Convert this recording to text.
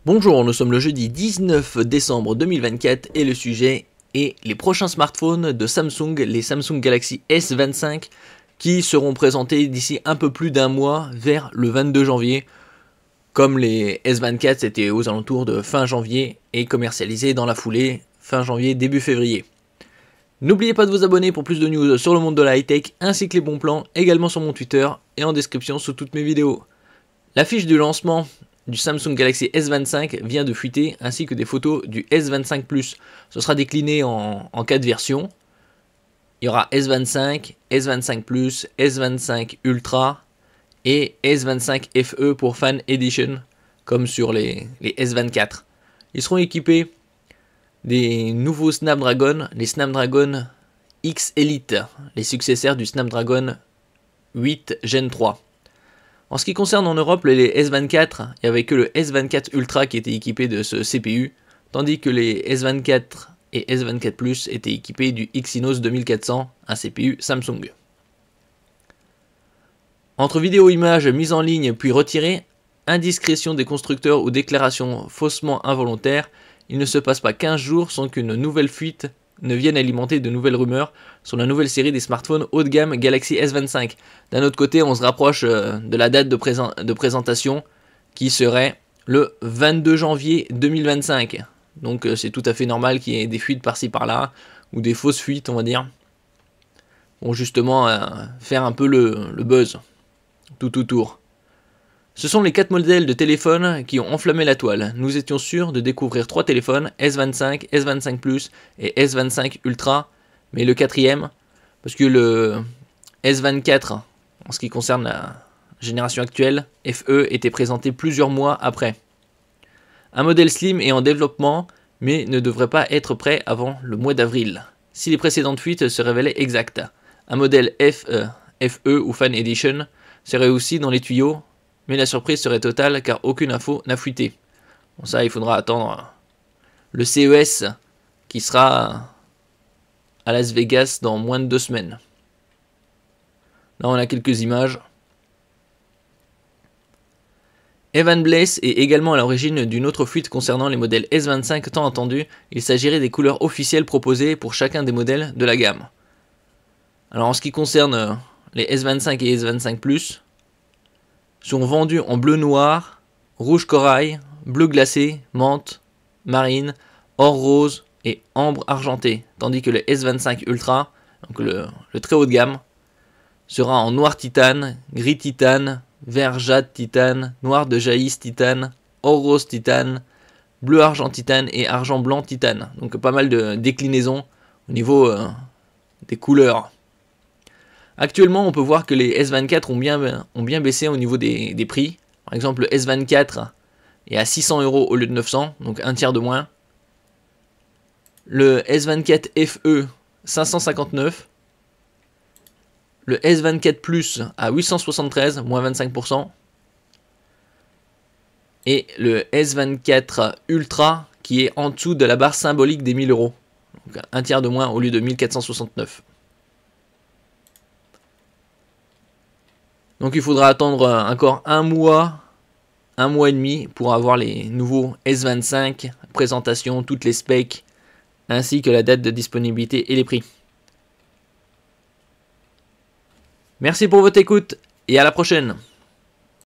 Bonjour, nous sommes le jeudi 19 décembre 2024 et le sujet est les prochains smartphones de Samsung, les Samsung Galaxy S25 qui seront présentés d'ici un peu plus d'un mois vers le 22 janvier. Comme les S24 c'était aux alentours de fin janvier et commercialisés dans la foulée fin janvier début février. N'oubliez pas de vous abonner pour plus de news sur le monde de la high-tech ainsi que les bons plans également sur mon Twitter et en description sous toutes mes vidéos. L'affiche du lancement du Samsung Galaxy S25 vient de fuiter, ainsi que des photos du S25 Plus. Ce sera décliné en 4 versions. Il y aura S25, S25 Plus, S25 Ultra et S25 FE pour Fan Edition, comme sur les S24. Ils seront équipés des nouveaux Snapdragon, les Snapdragon X Elite, les successeurs du Snapdragon 8 Gen 3. En ce qui concerne en Europe les S24, il n'y avait que le S24 Ultra qui était équipé de ce CPU, tandis que les S24 et S24 Plus étaient équipés du Exynos 2400, un CPU Samsung. Entre vidéo images mises en ligne puis retirées, indiscrétion des constructeurs ou déclarations faussement involontaires, il ne se passe pas 15 jours sans qu'une nouvelle fuite ne viennent alimenter de nouvelles rumeurs sur la nouvelle série des smartphones haut de gamme Galaxy S25. D'un autre côté, on se rapproche de la date de présentation qui serait le 22 janvier 2025. Donc c'est tout à fait normal qu'il y ait des fuites par-ci par-là, ou des fausses fuites on va dire, pour justement faire un peu le buzz tout autour. Ce sont les 4 modèles de téléphones qui ont enflammé la toile. Nous étions sûrs de découvrir 3 téléphones, S25, S25 Plus et S25 Ultra. Mais le quatrième, parce que le S24, en ce qui concerne la génération actuelle, FE était présenté plusieurs mois après. Un modèle slim est en développement, mais ne devrait pas être prêt avant le mois d'avril, si les précédentes fuites se révélaient exactes. Un modèle FE ou Fan Edition serait aussi dans les tuyaux, mais la surprise serait totale car aucune info n'a fuité. Bon, ça, il faudra attendre le CES qui sera à Las Vegas dans moins de 2 semaines. Là, on a quelques images. Evan Blaze est également à l'origine d'une autre fuite concernant les modèles S25 tant attendus. Il s'agirait des couleurs officielles proposées pour chacun des modèles de la gamme. Alors, en ce qui concerne les S25 et S25 Plus, sont vendus en bleu noir, rouge corail, bleu glacé, menthe, marine, or rose et ambre argenté, tandis que le S25 Ultra, donc le très haut de gamme, sera en noir titane, gris titane, vert jade titane, noir de jaillisse titane, or rose titane, bleu argent titane et argent blanc titane. Donc pas mal de déclinaisons au niveau des couleurs. Actuellement, on peut voir que les S24 ont bien baissé au niveau des prix. Par exemple, le S24 est à 600 € au lieu de 900, donc un tiers de moins. Le S24 FE, 559. Le S24 Plus à 873, moins 25%. Et le S24 Ultra qui est en dessous de la barre symbolique des 1000 €. Donc un tiers de moins au lieu de 1469. Donc il faudra attendre encore un mois et demi pour avoir les nouveaux S25, présentation, toutes les specs, ainsi que la date de disponibilité et les prix. Merci pour votre écoute et à la prochaine.